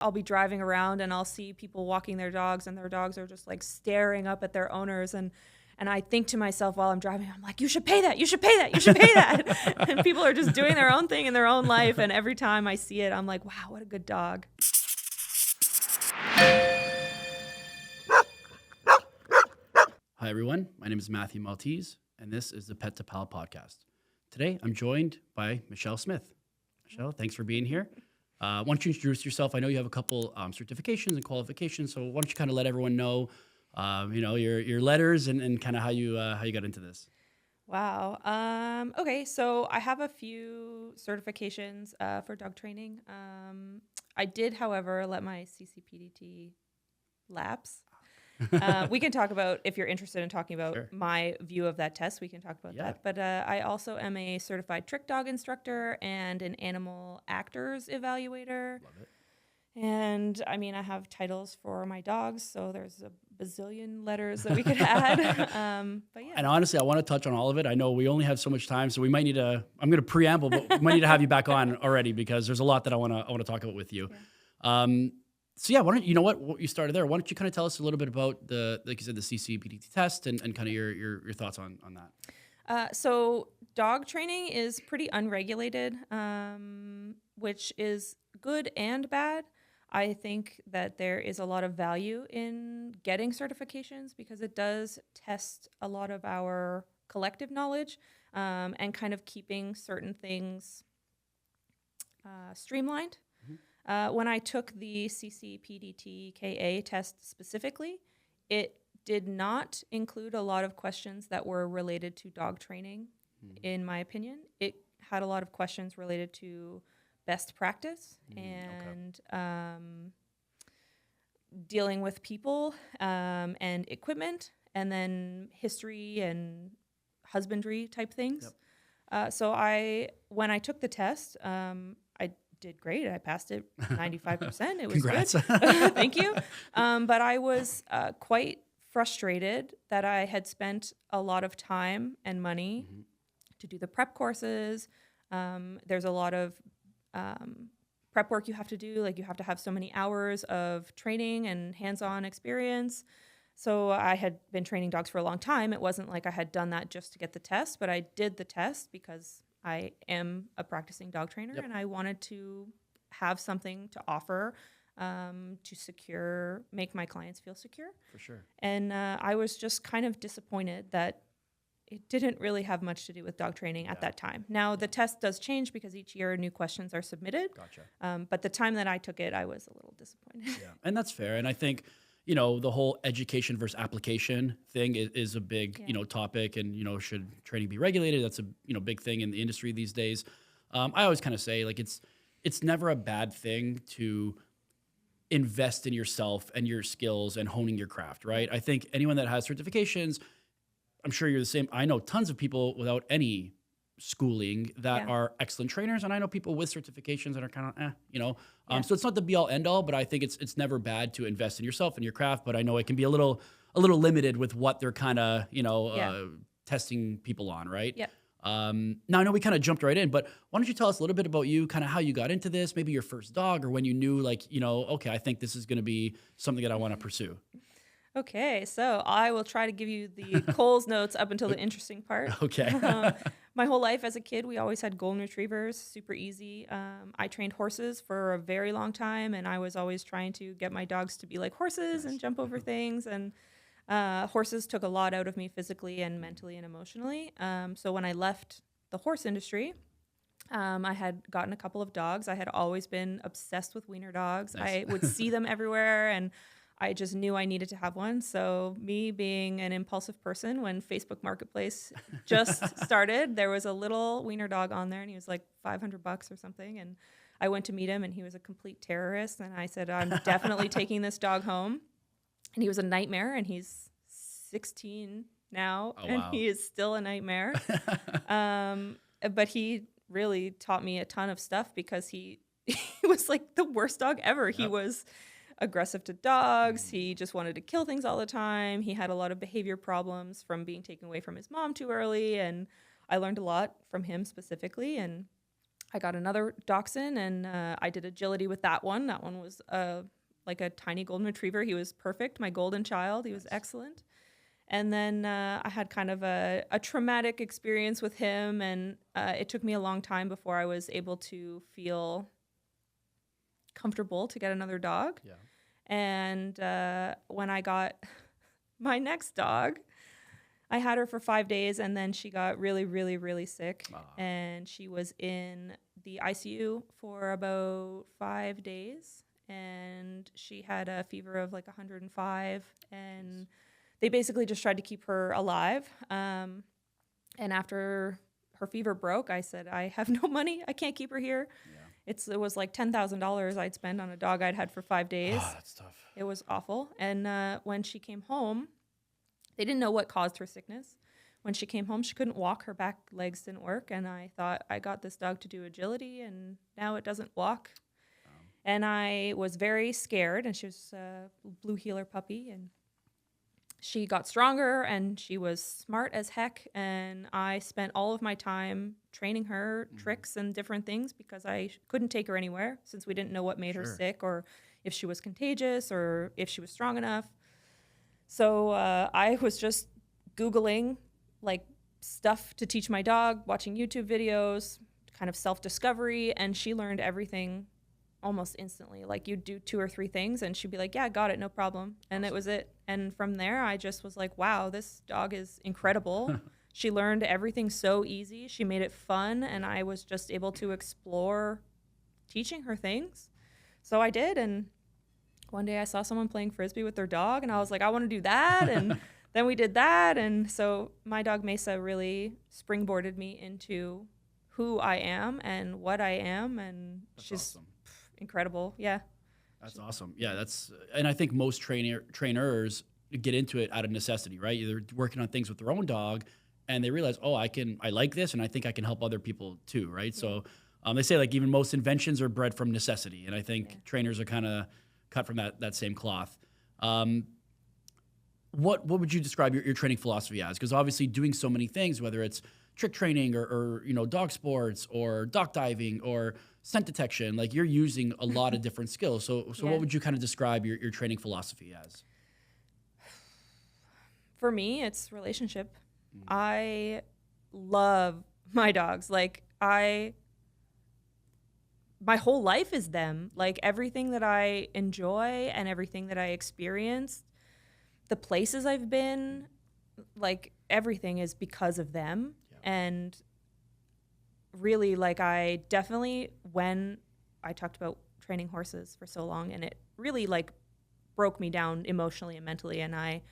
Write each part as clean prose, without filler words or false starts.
I'll be driving around and I'll see people walking their dogs and their dogs are just like staring up at their owners. And I think to myself while I'm driving, I'm like, you should pay that. You should pay that. You should pay that. And people are just doing their own thing in their own life. And every time I see it, I'm like, wow, what a good dog. Hi, everyone. My name is Matthew Maltese, and this is the Pet to Pal podcast. Today, I'm joined by Michelle Smith. Michelle, thanks for being here. Why don't you introduce yourself? I know you have a couple certifications and qualifications, so why don't you kind of let everyone know, your letters and kind of how you got into this. Wow. Okay, so I have a few certifications for dog training. I did, however, let my CCPDT lapse. We can talk about, if you're interested in talking about my view of that test, we can talk about that. But I also am a certified trick dog instructor and an animal actors evaluator. Love it. And I mean, I have titles for my dogs, so there's a bazillion letters that we could add. But yeah. And honestly, I want to touch on all of it. I know we only have so much time, so we might need to, I'm going to preamble, but we might need to have you back on already because there's a lot that I want to talk about with you. Yeah. So yeah, why don't you know what you started there? Why don't you kind of tell us a little bit about like you said, the CCPDT test and kind of your thoughts on that? So dog training is pretty unregulated, which is good and bad. I think that there is a lot of value in getting certifications because it does test a lot of our collective knowledge and kind of keeping certain things streamlined. When I took the CCPDT-KA test specifically, it did not include a lot of questions that were related to dog training, in my opinion. It had a lot of questions related to best practice and dealing with people and equipment, and then history and husbandry type things. Yep. So when I took the test, I did great. I passed it 95%. It was Congrats. Good. Thank you. But I was quite frustrated that I had spent a lot of time and money to do the prep courses. There's a lot of prep work you have to do. Like you have to have so many hours of training and hands-on experience. So I had been training dogs for a long time. It wasn't like I had done that just to get the test, but I did the test because I am a practicing dog trainer and I wanted to have something to offer to make my clients feel secure. For sure. And I was just kind of disappointed that it didn't really have much to do with dog training at that time. Now, the test does change because each year new questions are submitted. Gotcha. But the time that I took it, I was a little disappointed. Yeah, and that's fair. And I think, the whole education versus application thing is a big, topic. And, should training be regulated? That's a, big thing in the industry these days. I always kind of say, like, it's never a bad thing to invest in yourself and your skills and honing your craft, right? I think anyone that has certifications, I'm sure you're the same. I know tons of people without any schooling that are excellent trainers, and I know people with certifications that are kind of, so it's not the be all end all, but I think it's never bad to invest in yourself and your craft. But I know it can be a little limited with what they're kind of testing people on, right? Yep. Now I know we kind of jumped right in, but why don't you tell us a little bit about you, kind of how you got into this, maybe your first dog, or when you knew, like, okay, I think this is going to be something that I want to pursue. Okay, so I will try to give you the Coles notes up until the interesting part. Okay. My whole life as a kid, we always had golden retrievers, super easy. I trained horses for a very long time, and I was always trying to get my dogs to be like horses and jump over things. And horses took a lot out of me physically and mentally and emotionally. So when I left the horse industry, I had gotten a couple of dogs. I had always been obsessed with wiener dogs. Nice. I would see them everywhere, and I just knew I needed to have one. So me being an impulsive person, when Facebook Marketplace just started, there was a little wiener dog on there, and he was like $500 or something. And I went to meet him, and he was a complete terrorist. And I said, I'm definitely taking this dog home. And he was a nightmare, and he's 16 now, and he is still a nightmare. But he really taught me a ton of stuff because he was like the worst dog ever. Yep. He was aggressive to dogs. He just wanted to kill things all the time. He had a lot of behavior problems from being taken away from his mom too early. And I learned a lot from him specifically. And I got another dachshund, and I did agility with that one. That one was like a tiny golden retriever. He was perfect, my golden child. He was excellent. And then I had kind of a traumatic experience with him, and it took me a long time before I was able to feel comfortable to get another dog. Yeah. And when I got my next dog, I had her for 5 days, and then she got really, really, really sick. And she was in the ICU for about 5 days, and she had a fever of like 105, and they basically just tried to keep her alive. And after her fever broke, I said, I have no money. I can't keep her here. Yeah. It was like $10,000 I'd spend on a dog I'd had for 5 days. Oh, that's tough. It was awful. And when she came home, they didn't know what caused her sickness. When she came home, she couldn't walk. Her back legs didn't work. And I thought, I got this dog to do agility, and now it doesn't walk. And I was very scared. And she was a blue heeler puppy. And she got stronger, and she was smart as heck. And I spent all of my time training her tricks and different things because I couldn't take her anywhere since we didn't know what made her sick, or if she was contagious, or if she was strong enough. So I was just Googling like stuff to teach my dog, watching YouTube videos, kind of self-discovery, and she learned everything almost instantly. Like, you'd do 2 or 3 things and she'd be like, yeah, got it, no problem. And it was it. And from there, I just was like, wow, this dog is incredible. She learned everything so easy. She made it fun, and I was just able to explore teaching her things. So I did, and one day I saw someone playing Frisbee with their dog, and I was like, I want to do that. And then we did that. And so my dog Mesa really springboarded me into who I am and what I am. And that's she's awesome. Incredible. Yeah. That's awesome. Yeah, and I think most trainers get into it out of necessity, right? They're working on things with their own dog, and they realize, oh, I like this, and I think I can help other people too, right? Yeah. So they say like even most inventions are bred from necessity, and I think trainers are kind of cut from that same cloth. What would you describe your training philosophy as? Because obviously doing so many things, whether it's trick training or dog sports or dock diving or scent detection, like you're using a lot of different skills. So what would you kind of describe your training philosophy as? For me, it's relationship. I love my dogs. Like, my whole life is them. Like, everything that I enjoy and everything that I experienced, the places I've been, like, everything is because of them. Yeah. And really, like, I definitely, when I talked about training horses for so long, and it really, like, broke me down emotionally and mentally, and I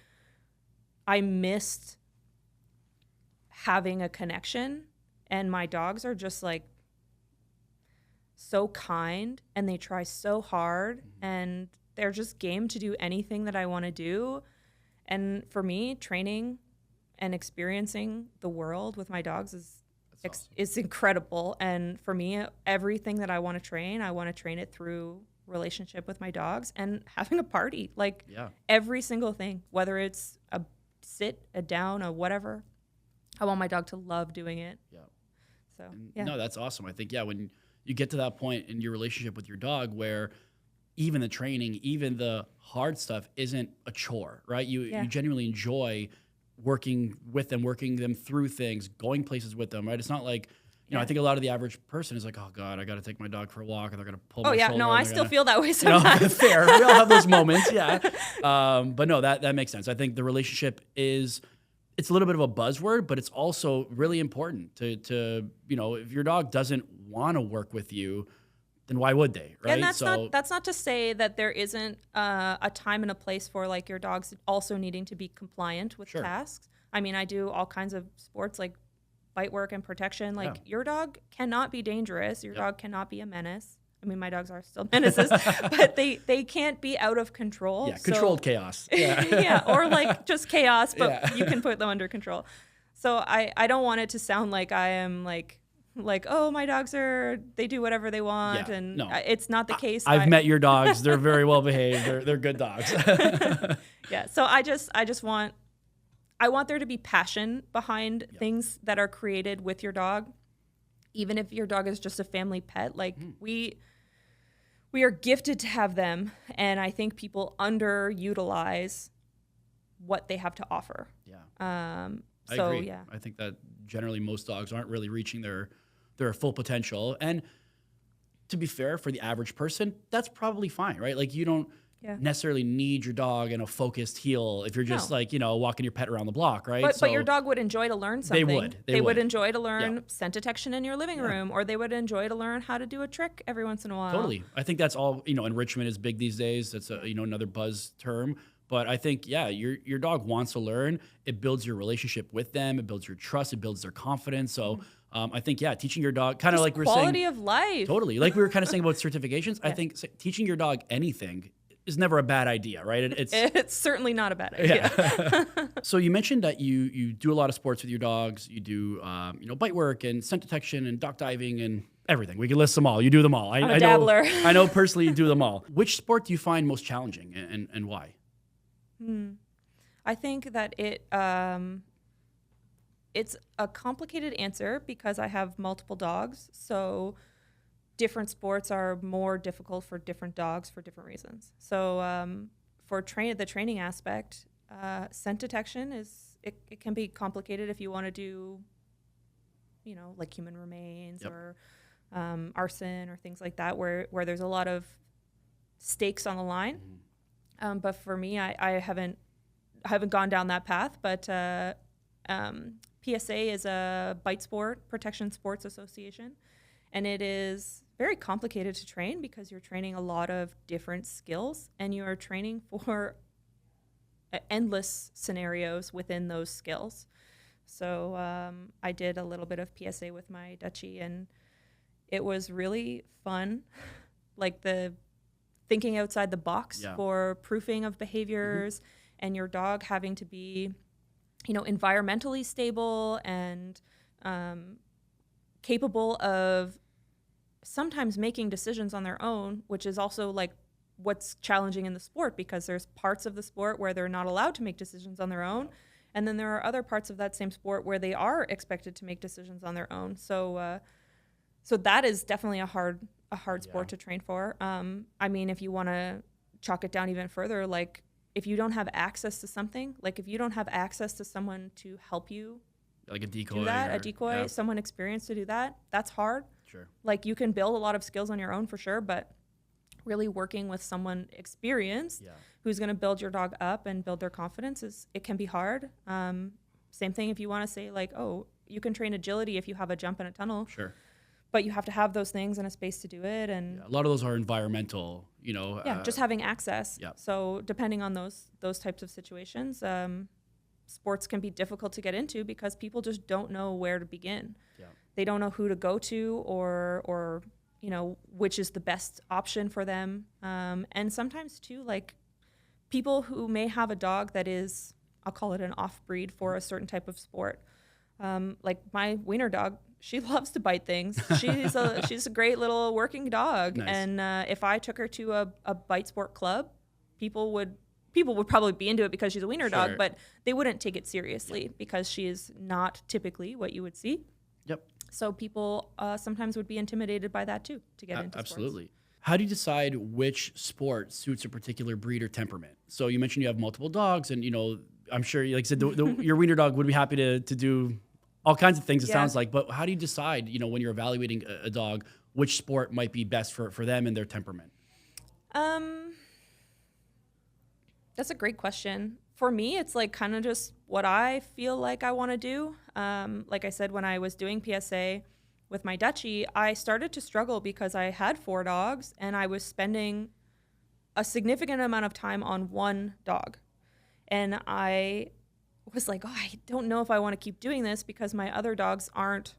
missed having a connection, and my dogs are just like so kind, and they try so hard, and they're just game to do anything that I want to do. And for me, training and experiencing the world with my dogs is incredible. And for me, everything that I want to train it through relationship with my dogs and having a party, like every single thing, whether it's a sit, a down, a whatever. I want my dog to love doing it. Yeah. So, yeah. No, that's awesome. I think, when you get to that point in your relationship with your dog where even the training, even the hard stuff isn't a chore, right? You genuinely enjoy working with them, working them through things, going places with them, right? It's not like, I think a lot of the average person is like, oh God, I got to take my dog for a walk, and they're going to pull my shoulder. No, I still feel that way sometimes. Fair. We all have those moments, yeah. But no, that makes sense. I think the relationship it's a little bit of a buzzword, but it's also really important to if your dog doesn't want to work with you, then why would they, right? And that's not to say that there isn't a time and a place for like your dogs also needing to be compliant with tasks. I mean, I do all kinds of sports like bite work and protection. Like your dog cannot be dangerous. Your dog cannot be a menace. I mean, my dogs are still menaces, but they can't be out of control. Yeah, controlled chaos. Yeah. Yeah, or like just chaos, but you can put them under control. So I don't want it to sound like I am like, oh, my dogs they do whatever they want, and it's not the case. I've met your dogs; they're very well behaved. They're good dogs. Yeah. So I want there to be passion behind things that are created with your dog. even if your dog is just a family pet, like we are gifted to have them, and I think people underutilize what they have to offer. Yeah. I So agree. yeah, I think that generally most dogs aren't really reaching their full potential. And to be fair, for the average person, that's probably fine, right? Like you don't yeah. necessarily need your dog in a focused heel if you're just No. like, walking your pet around the block, right? But your dog would enjoy to learn They something. would. They They would would. enjoy to learn Yeah. scent detection in your living Yeah. room, or they would enjoy to learn how to do a trick every once in a while. Totally. I think that's all, enrichment is big these days. That's another buzz term. But I think, yeah, your dog wants to learn. It builds your relationship with them. It builds your trust. It builds their confidence. So I think, yeah, teaching your dog, kind of like we were saying. Quality of life. Totally. Like we were kind of saying about certifications. I think teaching your dog anything is never a bad idea, right? It's certainly not a bad idea. Yeah. So you mentioned that you do a lot of sports with your dogs. You do, bite work and scent detection and dock diving and everything. We can list them all. You do them all. I'm a dabbler. I know personally you do them all. Which sport do you find most challenging and why? I think that it's a complicated answer because I have multiple dogs. So different sports are more difficult for different dogs for different reasons. So for the training aspect, scent detection it can be complicated if you want to do, like human remains or arson or things like that, where there's a lot of stakes on the line. But for me, I haven't gone down that path. But PSA is a Bite Sport Protection Sports Association, and it is very complicated to train because you're training a lot of different skills, and you are training for endless scenarios within those skills. So I did a little bit of PSA with my Dutchie, and it was really fun, like the thinking outside the box for proofing of behaviors and your dog having to be, environmentally stable and capable of sometimes making decisions on their own, which is also like what's challenging in the sport because there's parts of the sport where they're not allowed to make decisions on their own. And then there are other parts of that same sport where they are expected to make decisions on their own. So that is definitely a hard sport to train for. I mean, if you want to chalk it down even further, like if you don't have access to something, like if you don't have access to someone to help you, like a decoy, do that, a decoy, someone experienced to do that, that's hard. Sure. Like you can build a lot of skills on your own for sure, but really working with someone experienced who's going to build your dog up and build their confidence it can be hard. Same thing if you want to say like, oh, you can train agility if you have a jump in a tunnel. Sure. But you have to have those things and a space to do it. And a lot of those are environmental, just having access. Yeah. So depending on those types of situations, sports can be difficult to get into because people just don't know where to begin. Yeah. They don't know who to go to or which is the best option for them. And sometimes too, like people who may have a dog that is, I'll call it an off-breed for a certain type of sport. Like my wiener dog, she loves to bite things. She's a great little working dog. Nice. And if I took her to a bite sport club, people would probably be into it because she's a wiener dog, but they wouldn't take it seriously because she is not typically what you would see. Yep. So people sometimes would be intimidated by that too to get into absolutely. sports. How do you decide which sport suits a particular breed or temperament? So you mentioned you have multiple dogs, and I'm sure, like I said, your wiener dog would be happy to do all kinds of things. It sounds like, but how do you decide, when you're evaluating a dog, which sport might be best for them and their temperament? That's a great question. For me, it's like kind of just what I feel like I want to do. Like I said, when I was doing PSA with my Dutchie, I started to struggle because I had 4 dogs and I was spending a significant amount of time on one dog. And I was like, oh, I don't know if I want to keep doing this because my other dogs aren't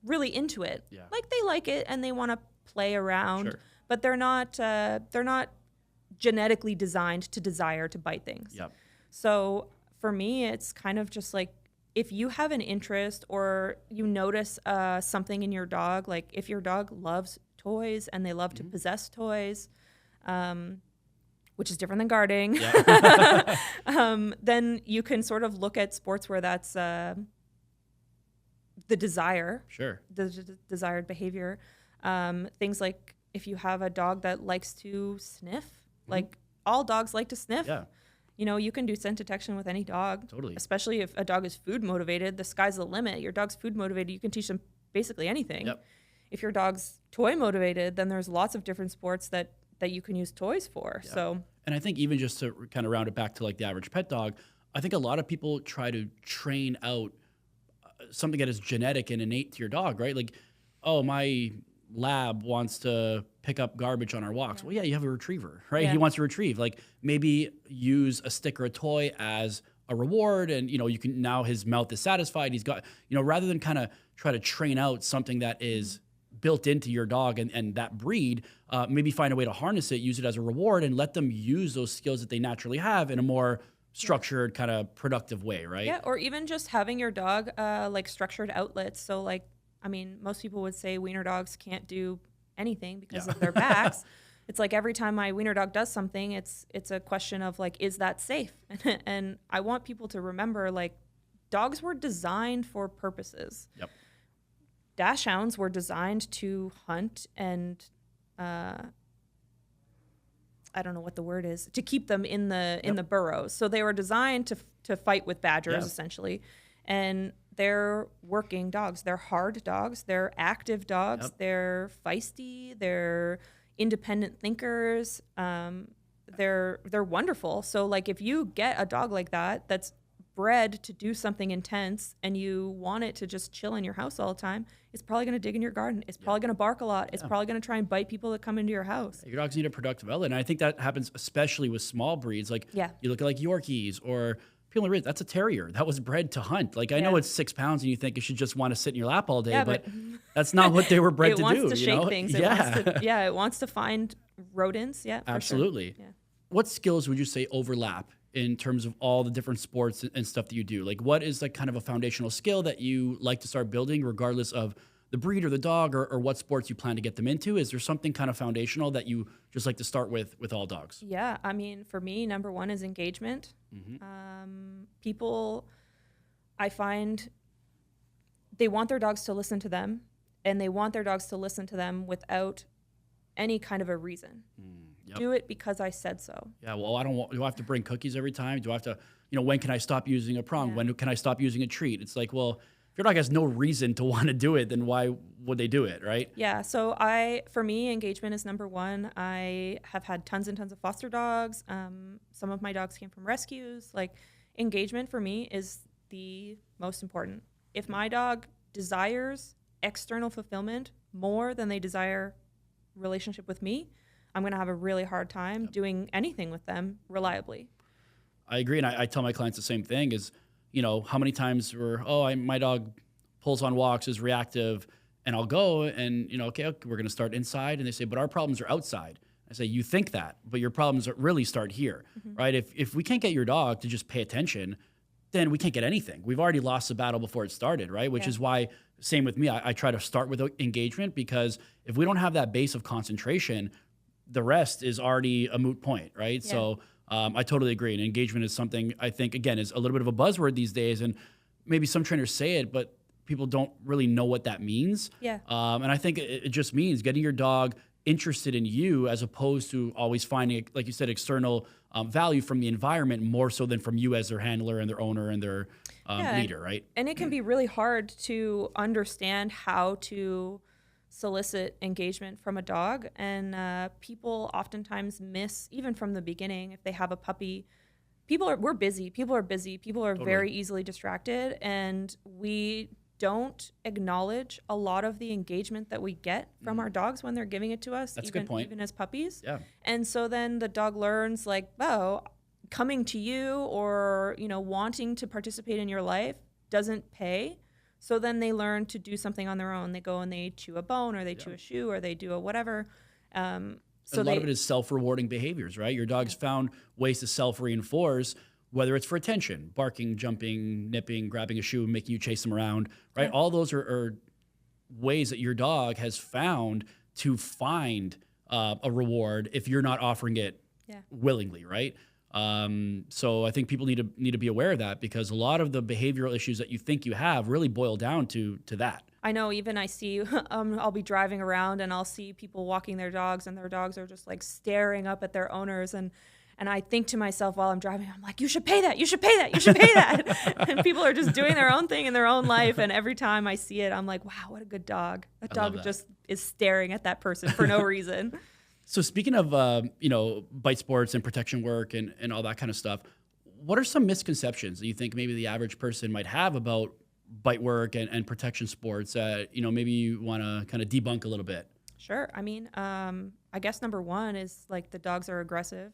really into it. Yeah. Like they like it and they want to play around, Sure. but they're not genetically designed to desire to bite things. Yep. So for me, it's kind of just like if you have an interest or you notice something in your dog, like if your dog loves toys and they love to possess toys, which is different than guarding, then you can sort of look at sports where that's the desire, Sure. the desired behavior. Things like if you have a dog that likes to sniff, like all dogs like to sniff. Yeah. You know, you can do scent detection with any dog. Totally. Especially if a dog is food motivated, the sky's the limit. Your dog's food motivated, you can teach them basically anything. Yep. If your dog's toy motivated, then there's lots of different sports that you can use toys for. Yeah. So, and I think even just to kind of round it back to like the average pet dog, I think a lot of people try to train out something that is genetic and innate to your dog, right? Like, oh, my lab wants to pick up garbage on our walks. Yeah. Well, yeah, you have a retriever, right? Yeah. He wants to retrieve. Like maybe use a stick or a toy as a reward, and you can now his mouth is satisfied. He's got rather than kind of try to train out something that is built into your dog and that breed, maybe find a way to harness it, use it as a reward, and let them use those skills that they naturally have in a more structured, kind of productive way, right? yeah, or even just having your dog like structured outlets. So like, I mean, most people would say wiener dogs can't do anything because of their backs. It's like every time my wiener dog does something, it's a question of like, is that safe? And I want people to remember, like, dogs were designed for purposes. Yep. Dachshunds were designed to hunt and I don't know what the word is, to keep them in the burrows. So they were designed to fight with badgers essentially, and they're working dogs. They're hard dogs. They're active dogs. Yep. They're feisty. They're independent thinkers. They're wonderful. So like if you get a dog like that that's bred to do something intense and you want it to just chill in your house all the time, it's probably going to dig in your garden. It's probably going to bark a lot. It's probably going to try and bite people that come into your house. Your dogs need a productive outlet. And I think that happens especially with small breeds. Like you look at like Yorkies or people read that's a terrier that was bred to hunt. Like I know it's 6 pounds and you think it should just want to sit in your lap all day, but that's not what they were bred to do. It wants to shake things. It wants to find rodents. Yeah, absolutely. Sure. Yeah. What skills would you say overlap in terms of all the different sports and stuff that you do? Like what is like kind of a foundational skill that you like to start building regardless of the breed or the dog or what sports you plan to get them into? Is there something kind of foundational that you just like to start with all dogs? Yeah, I mean, for me, number one is engagement. People, I find they want their dogs to listen to them, and they want their dogs to listen to them without any kind of a reason. Yep. Do it because I said so. Yeah, well, do I have to bring cookies every time? Do I have to, when can I stop using a prong? When can I stop using a treat? It's like, well, if your dog has no reason to want to do it, then why would they do it, right? Yeah, so for me, engagement is number one. I have had tons and tons of foster dogs. Some of my dogs came from rescues. Like, engagement for me is the most important. If my dog desires external fulfillment more than they desire relationship with me, I'm going to have a really hard time doing anything with them reliably. I agree, and I tell my clients the same thing is, how many times my dog pulls on walks, is reactive, and I'll go and, okay, we're going to start inside. And they say, but our problems are outside. I say, you think that, but your problems really start here, right? If we can't get your dog to just pay attention, then we can't get anything. We've already lost the battle before it started, right? Which is why, same with me, I try to start with engagement, because if we don't have that base of concentration, the rest is already a moot point, right? Yeah. So I totally agree. And engagement is something I think, again, is a little bit of a buzzword these days. And maybe some trainers say it, but people don't really know what that means. Yeah. And I think it just means getting your dog interested in you as opposed to always finding, like you said, external value from the environment more so than from you as their handler and their owner and their leader, right? And it can be really hard to understand how to solicit engagement from a dog, and people oftentimes miss, even from the beginning, if they have a puppy. We're busy. People are busy. People are very easily distracted, and we don't acknowledge a lot of the engagement that we get from our dogs when they're giving it to us. That's a good point. Even as puppies. Yeah. And so then the dog learns, like, oh, coming to you or wanting to participate in your life doesn't pay. So then they learn to do something on their own. They go and they chew a bone, or they chew a shoe, or they do a whatever. So a lot of it is self-rewarding behaviors, right? Your dog's found ways to self-reinforce, whether it's for attention, barking, jumping, nipping, grabbing a shoe, making you chase them around, right? All those are ways that your dog has found to find a reward if you're not offering it willingly, right? So I think people need to be aware of that, because a lot of the behavioral issues that you think you have really boil down to that. I know, even I see, I'll be driving around and I'll see people walking their dogs, and their dogs are just like staring up at their owners. And I think to myself while I'm driving, I'm like, you should pay that. You should pay that. You should pay that. And people are just doing their own thing in their own life. And every time I see it, I'm like, wow, what a good dog. That dog just is staring at that person for no reason. So speaking of, bite sports and protection work and all that kind of stuff, what are some misconceptions that you think maybe the average person might have about bite work and protection sports that, maybe you want to kind of debunk a little bit? Sure. I mean, I guess number one is like the dogs are aggressive.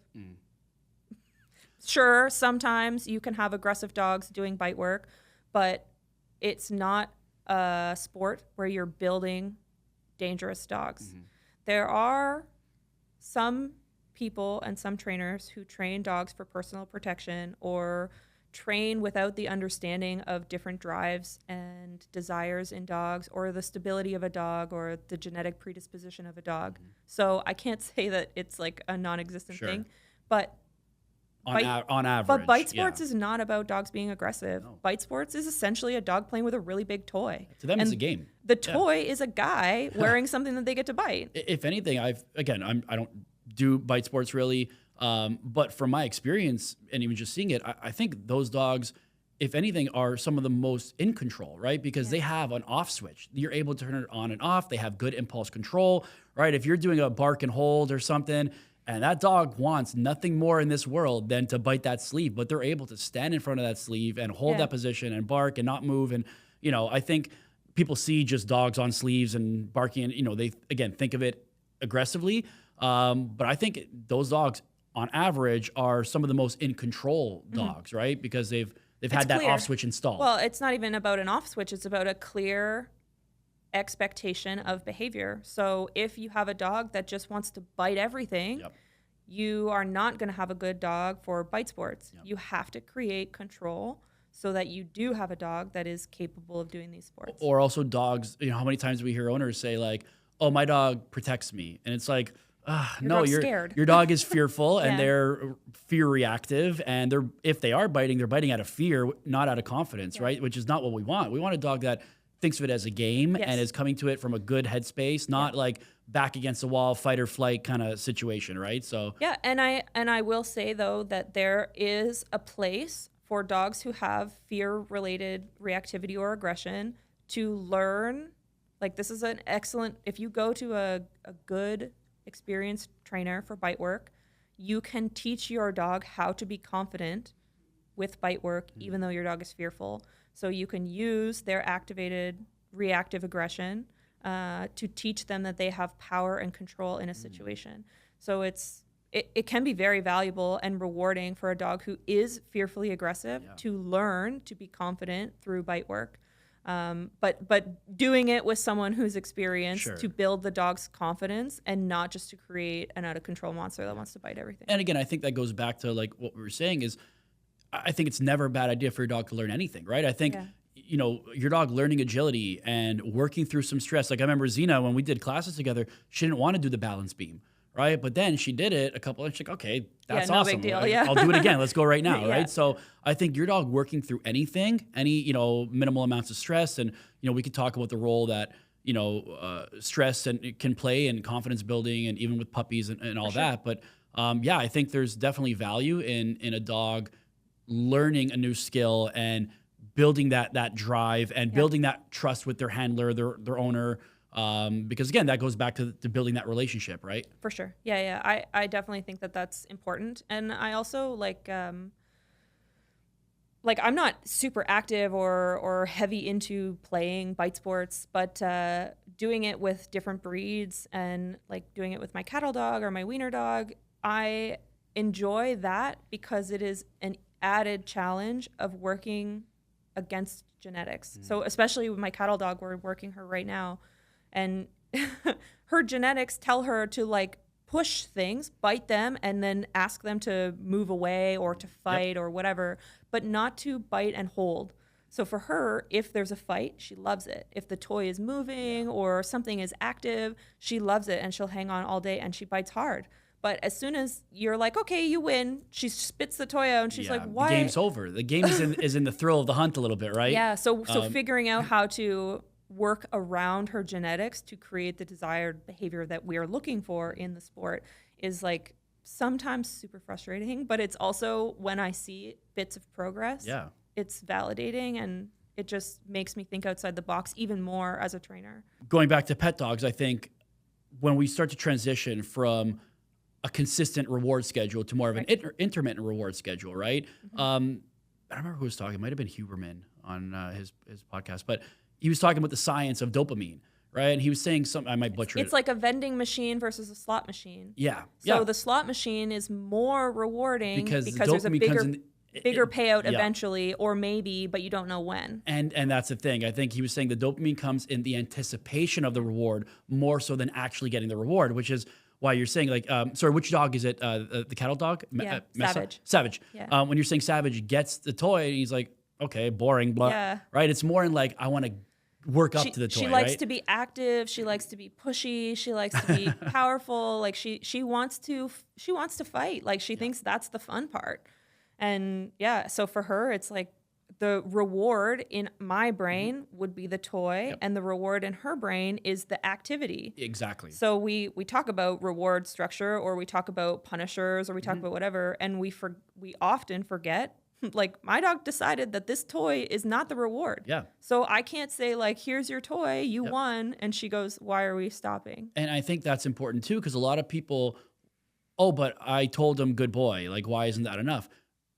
Sure, sometimes you can have aggressive dogs doing bite work, but it's not a sport where you're building dangerous dogs. There are some people and some trainers who train dogs for personal protection or train without the understanding of different drives and desires in dogs, or the stability of a dog, or the genetic predisposition of a dog. So I can't say that it's like a non-existent thing, but on average. But bite sports is not about dogs being aggressive. No. Bite sports is essentially a dog playing with a really big toy. To them, it's a game. The toy is a guy wearing something that they get to bite. If anything, I don't do bite sports really, but from my experience and even just seeing it, I think those dogs, if anything, are some of the most in control, right? Because they have an off switch. You're able to turn it on and off. They have good impulse control, right? If you're doing a bark and hold or something, and that dog wants nothing more in this world than to bite that sleeve, but they're able to stand in front of that sleeve and hold that position and bark and not move. And, I think people see just dogs on sleeves and barking, and, they, again, think of it aggressively. But I think those dogs, on average, are some of the most in control dogs, right? Because they've had that off switch installed. Well, it's not even about an off switch. It's about a clear expectation of behavior. So if you have a dog that just wants to bite everything, you are not going to have a good dog for bite sports. You have to create control so that you do have a dog that is capable of doing these sports. Or also dogs, how many times do we hear owners say like, oh, my dog protects me. And it's like, no, your dog is fearful and they're fear reactive. And if they are biting, they're biting out of fear, not out of confidence, right? Which is not what we want. We want a dog that thinks of it as a game and is coming to it from a good headspace, not like back against the wall, fight or flight kind of situation, right? So and I will say though that there is a place for dogs who have fear-related reactivity or aggression to learn. Like, this is an excellent, if you go to a good experienced trainer for bite work, you can teach your dog how to be confident with bite work, even though your dog is fearful. So you can use their activated reactive aggression to teach them that they have power and control in a situation. So it can be very valuable and rewarding for a dog who is fearfully aggressive to learn to be confident through bite work. But doing it with someone who's experienced to build the dog's confidence and not just to create an out of control monster that wants to bite everything. And again, I think that goes back to like what we were saying is, I think it's never a bad idea for your dog to learn anything, right? I think, your dog learning agility and working through some stress. Like I remember Zena, when we did classes together, she didn't want to do the balance beam, right? But then she did it a couple and she's like, okay, that's awesome. Big deal, I'll do it again. Let's go right now, right? So I think your dog working through anything, any, minimal amounts of stress. And, we could talk about the role that, stress and can play in confidence building and even with puppies and all that. But I think there's definitely value in a dog learning a new skill and building that drive and building that trust with their handler, their owner. Because again, that goes back to building that relationship, right? For sure. Yeah. I definitely think that that's important. And I also like I'm not super active or heavy into playing bite sports, but doing it with different breeds and like doing it with my cattle dog or my wiener dog, I enjoy that because it is an added challenge of working against genetics. So especially with my cattle dog, we're working her right now, and her genetics tell her to like push things, bite them, and then ask them to move away or to fight or whatever, but not to bite and hold. So for her, if there's a fight, she loves it. If the toy is moving or something is active, she loves it and she'll hang on all day and she bites hard. But as soon as you're like, okay, you win, she spits the toy out and she's like, why? The game's over. The game is in the thrill of the hunt a little bit, right? Yeah. So figuring out how to work around her genetics to create the desired behavior that we are looking for in the sport is like sometimes super frustrating, but it's also when I see bits of progress, it's validating and it just makes me think outside the box even more as a trainer. Going back to pet dogs, I think when we start to transition from a consistent reward schedule to more of an intermittent reward schedule, right? I don't remember who was talking. It might have been Huberman on his podcast, but he was talking about the science of dopamine, right? And he was saying something, I might butcher it. It's like a vending machine versus a slot machine. Yeah. So the slot machine is more rewarding because the there's a bigger payout yeah. eventually, or maybe, but you don't know when. And that's the thing. I think he was saying the dopamine comes in the anticipation of the reward more so than actually getting the reward, which is why you're saying like, sorry, which dog is it? The cattle dog? Yeah, Savage. Savage. Yeah. When you're saying Savage gets the toy, and he's like, okay, boring, blah, right? It's more in like, I want to work up to the toy, She likes to be active. She likes to be pushy. She likes to be powerful. Like she wants to fight. Like she thinks that's the fun part. And so for her, it's like the reward in my brain would be the toy, and the reward in her brain is the activity. Exactly. So we talk about reward structure, or we talk about punishers, or we talk about whatever, and we often forget. Like my dog decided that this toy is not the reward. Yeah. So I can't say like, here's your toy, you won. And she goes, why are we stopping? And I think that's important too, because a lot of people, oh, but I told him good boy. Like, why isn't that enough?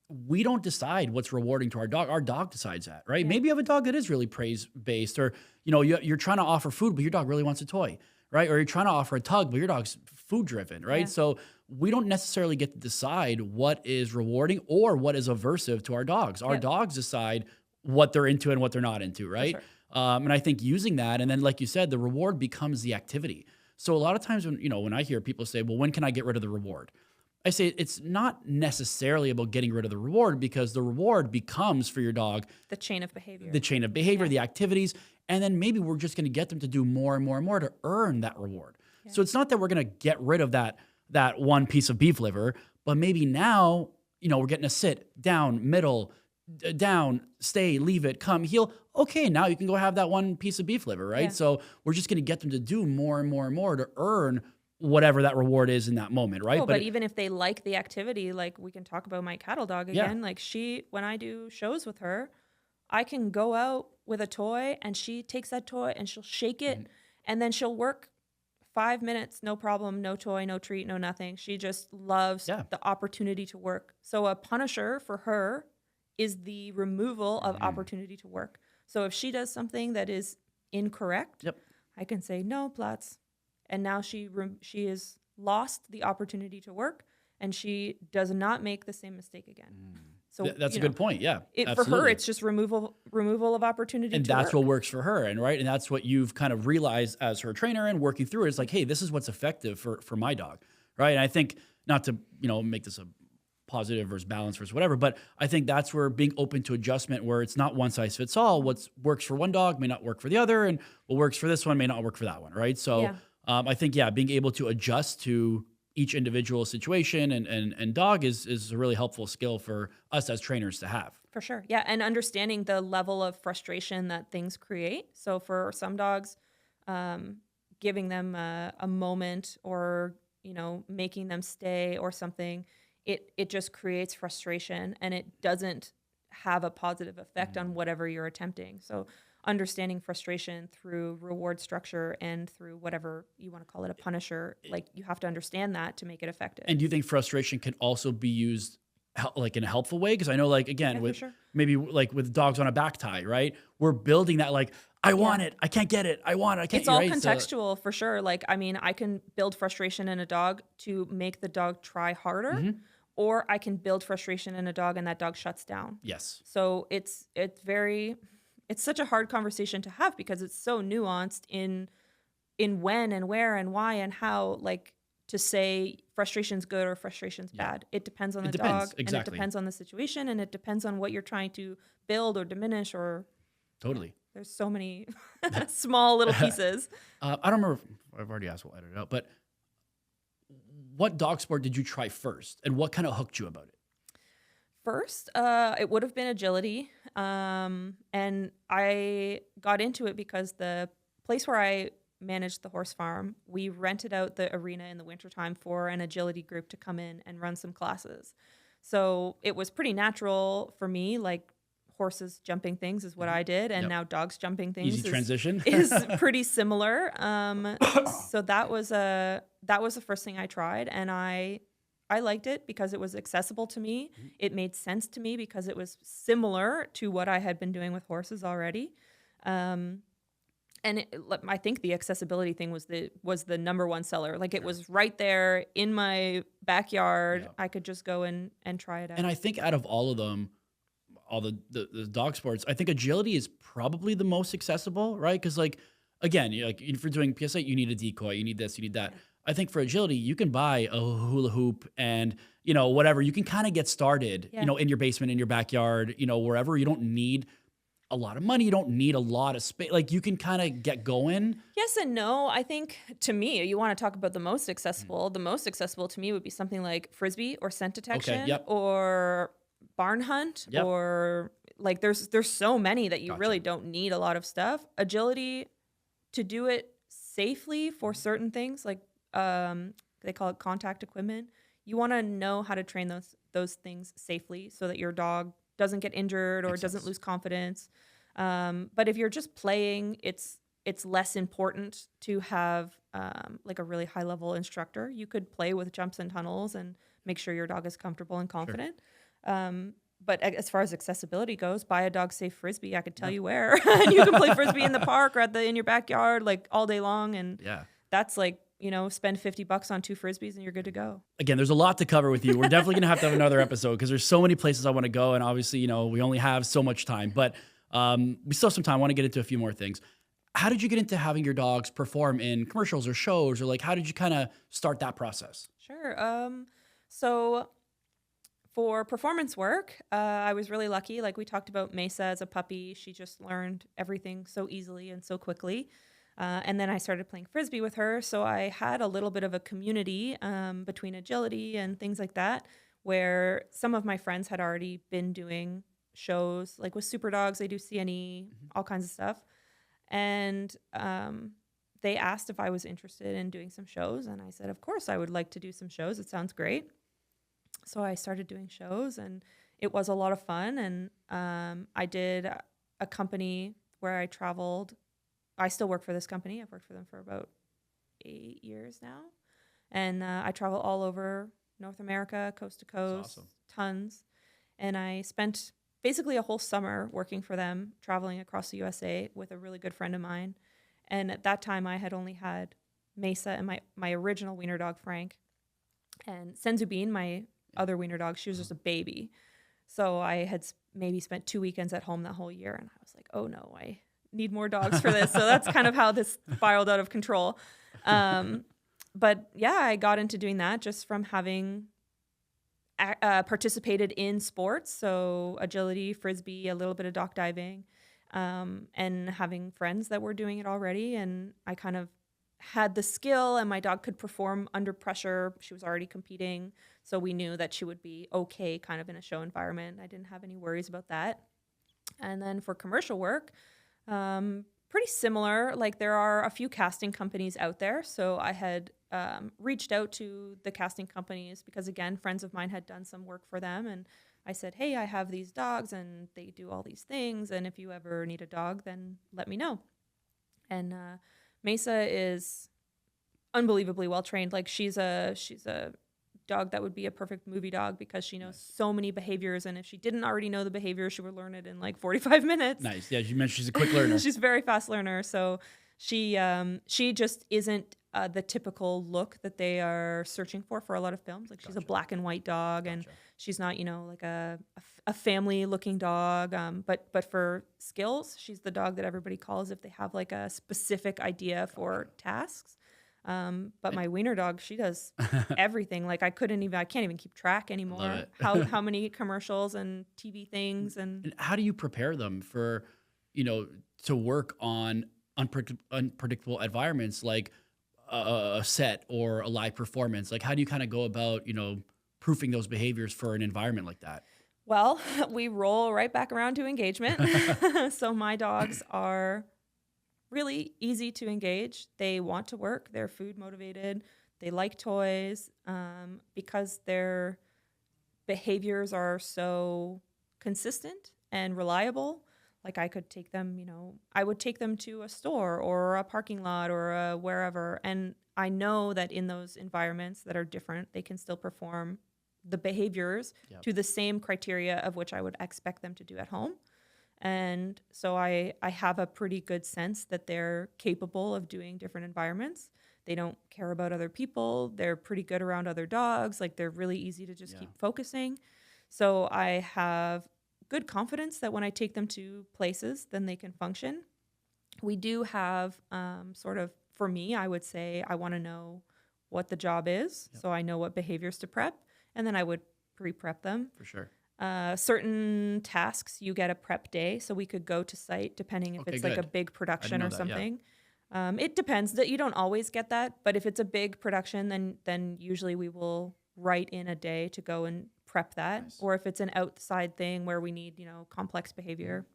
We don't decide what's rewarding to our dog. Our dog decides that, right? Maybe you have a dog that is really praise-based, or you're trying to offer food, but your dog really wants a toy, right? Or you're trying to offer a tug, but your dog's food-driven, right? Yeah. So we don't necessarily get to decide what is rewarding or what is aversive to our dogs. Our dogs decide what they're into and what they're not into, right? Sure. And I think using that, and then like you said, the reward becomes the activity. So a lot of times when I hear people say, well, when can I get rid of the reward? I say it's not necessarily about getting rid of the reward, because the reward becomes for your dog The chain of behavior. the activities, and then maybe we're just going to get them to do more and more and more to earn that reward. Yeah. So it's not that we're going to get rid of that one piece of beef liver, but maybe now, we're getting a sit, down, middle, down, stay, leave it, come, heel. Okay, now you can go have that one piece of beef liver, right? Yeah. So we're just going to get them to do more and more and more to earn whatever that reward is in that moment, right? Oh, but even if they like the activity, like we can talk about my cattle dog again. Like when I do shows with her, I can go out with a toy and she takes that toy and she'll shake it and then she'll work 5 minutes, no problem, no toy, no treat, no nothing. She just loves the opportunity to work. So a punisher for her is the removal of opportunity to work. So if she does something that is incorrect, I can say, no, Platz. And now she has lost the opportunity to work, and she does not make the same mistake again. So that's a good point. Yeah, for her, it's just removal of opportunity. And that's what works for her, and that's what you've kind of realized as her trainer and working through it. It's like, hey, this is what's effective for my dog, right? And I think not to make this a positive versus balance versus whatever, but I think that's where being open to adjustment, where it's not one size fits all. What works for one dog may not work for the other, and what works for this one may not work for that one, right? So. I think, being able to adjust to each individual situation and dog is a really helpful skill for us as trainers to have. For sure. Yeah. And understanding the level of frustration that things create. So for some dogs, giving them a moment or, making them stay or something, it just creates frustration and it doesn't have a positive effect on whatever you're attempting. So understanding frustration through reward structure and through whatever you want to call it, a punisher, like you have to understand that to make it effective. And do you think frustration can also be used like in a helpful way? Because I know, like, again, maybe like with dogs on a back tie, right? We're building that, like, I want it, I can't get it, I want it, I can't. It's all contextual for sure. Like, I mean, I can build frustration in a dog to make the dog try harder, or I can build frustration in a dog and that dog shuts down. Yes. So it's such a hard conversation to have because it's so nuanced in when and where and why and how, like, to say frustration's good or frustration's bad. It depends on the dog, and it depends on the situation, and it depends on what you're trying to build or diminish or... Totally. There's so many small little pieces. I don't remember if I've already asked, we'll edit it out, but what dog sport did you try first, and what kind of hooked you about it? First, it would have been agility. And I got into it because the place where I managed the horse farm, we rented out the arena in the wintertime for an agility group to come in and run some classes. So it was pretty natural for me, like horses jumping things is what I did, and Yep. now dogs jumping things Easy transition. is pretty similar. So that was the first thing I tried, and I liked it because it was accessible to me. It made sense to me because it was similar to what I had been doing with horses already. I think the accessibility thing was the number one seller. Like it was right there in my backyard. Yeah. I could just go and try it out. And I think out of all of them, all the dog sports, I think agility is probably the most accessible, right? Because like, again, like if you're doing PSA, you need a decoy, you need this, you need that. I think for agility, you can buy a hula hoop and, whatever. You can kind of get started, in your basement, in your backyard, wherever. You don't need a lot of money. You don't need a lot of space. Like you can kind of get going. Yes and no. I think to me, you want to talk about the most accessible. The most accessible to me would be something like Frisbee or scent detection or barn hunt or like there's so many that you really don't need a lot of stuff. Agility, to do it safely for certain things, like they call it contact equipment. You want to know how to train those things safely so that your dog doesn't get injured or doesn't lose confidence. But if you're just playing, it's less important to have like a really high level instructor. You could play with jumps and tunnels and make sure your dog is comfortable and confident. Sure. But as far as accessibility goes, buy a dog safe Frisbee. I could tell you where. And you can play Frisbee in the park or in your backyard, like all day long. And that's like, spend $50 on 2 Frisbees and you're good to go. Again, there's a lot to cover with you. We're definitely going to have another episode because there's so many places I want to go. And obviously, we only have so much time, but we still have some time. I want to get into a few more things. How did you get into having your dogs perform in commercials or shows, or like, how did you kind of start that process? Sure. So for performance work, I was really lucky. Like we talked about Mesa as a puppy. She just learned everything so easily and so quickly. And then I started playing Frisbee with her. So I had a little bit of a community between agility and things like that, where some of my friends had already been doing shows, like with Super Dogs, they do CNE, all kinds of stuff. And they asked if I was interested in doing some shows. And I said, of course, I would like to do some shows. It sounds great. So I started doing shows, and it was a lot of fun. And I did a company where I traveled. I still work for this company. I've worked for them for about 8 years now. And I travel all over North America, coast to coast, tons. And I spent basically a whole summer working for them, traveling across the USA with a really good friend of mine. And at that time, I had only had Mesa and my original wiener dog, Frank. And Senzu Bean, my other wiener dog, she was just a baby. So I had maybe spent 2 weekends at home that whole year. And I was like, oh no, I need more dogs for this. So that's kind of how this spiraled out of control. But yeah, I got into doing that just from having participated in sports. So agility, Frisbee, a little bit of dock diving, and having friends that were doing it already. And I kind of had the skill, and my dog could perform under pressure. She was already competing. So we knew that she would be okay kind of in a show environment. I didn't have any worries about that. And then for commercial work, pretty similar. Like there are a few casting companies out there. So I had reached out to the casting companies because, again, friends of mine had done some work for them. And I said, hey, I have these dogs and they do all these things. And if you ever need a dog, then let me know. And Mesa is unbelievably well trained. Like she's a dog that would be a perfect movie dog because she knows so many behaviors, and if she didn't already know the behavior, she would learn it in like 45 minutes. Nice. Yeah, you mentioned she's a quick learner. She's a very fast learner. So she just isn't the typical look that they are searching for a lot of films. Like she's a black and white dog, and she's not, like a family looking dog. But for skills, she's the dog that everybody calls if they have like a specific idea for tasks. But my wiener dog, she does everything. Like I can't even keep track anymore. How many commercials and TV things and how do you prepare them for, to work on unpredictable environments? Like, a set or a live performance? Like, how do you kind of go about, proofing those behaviors for an environment like that? Well, we roll right back around to engagement. So my dogs are really easy to engage. They want to work. They're food motivated. They like toys, because their behaviors are so consistent and reliable. Like I could take them, I would take them to a store or a parking lot or wherever. And I know that in those environments that are different, they can still perform the behaviors to the same criteria of which I would expect them to do at home. And so I have a pretty good sense that they're capable of doing different environments. They don't care about other people. They're pretty good around other dogs. Like they're really easy to just keep focusing. So I have good confidence that when I take them to places, then they can function. We do have sort of, for me, I would say I want to know what the job is. So I know what behaviors to prep, and then I would pre-prep them. For sure. Certain tasks, you get a prep day, so we could go to site depending if it's like a big production or something. It depends. That you don't always get that, but if it's a big production, then usually we will write in a day to go and prep that. Nice. Or if it's an outside thing where we need, complex behavior,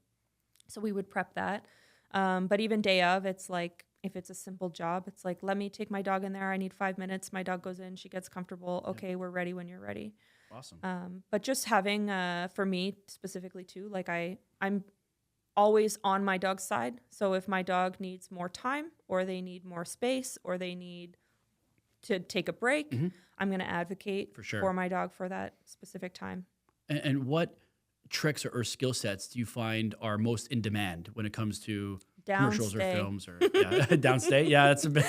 so we would prep that. But even day of, it's like if it's a simple job, it's like, let me take my dog in there. I need 5 minutes. My dog goes in, she gets comfortable. Okay, we're ready when you're ready. Awesome. But just having, for me specifically too, like I'm always on my dog's side. So if my dog needs more time or they need more space or they need to take a break, I'm going to advocate for my dog for that specific time. And what tricks or skill sets do you find are most in demand when it comes to commercials or films or downstay? Yeah, that's a bit.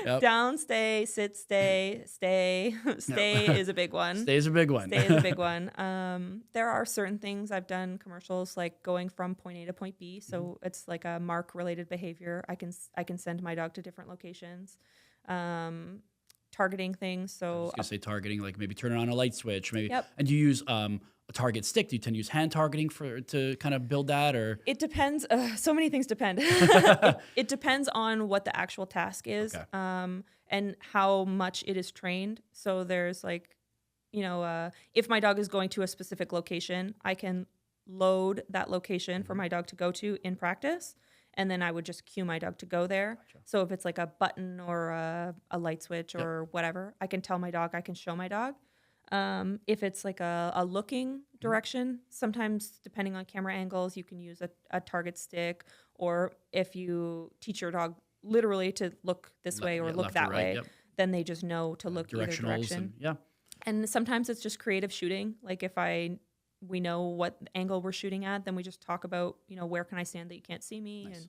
Downstay, sit, stay is a big one. Stay is a big one. Stay is a big one. There are certain things I've done commercials like going from point A to point B. So it's like a mark related behavior. I can send my dog to different locations. Targeting things. So I was gonna say targeting, like maybe turning on a light switch, maybe. Yep. And do you use a target stick? Do you tend to use hand targeting to kind of build that, or? It depends. So many things depend. It depends on what the actual task is, and how much it is trained. So there's like, if my dog is going to a specific location, I can load that location for my dog to go to in practice. And then I would just cue my dog to go there. Gotcha. So if it's like a button or a light switch or whatever, I can tell my dog, I can show my dog. If it's like a looking direction, sometimes depending on camera angles, you can use a target stick. Or if you teach your dog literally to look this way or look that way, then they just know to look either direction. And sometimes it's just creative shooting. Like if we know what angle we're shooting at, then we just talk about, where can I stand that you can't see me, and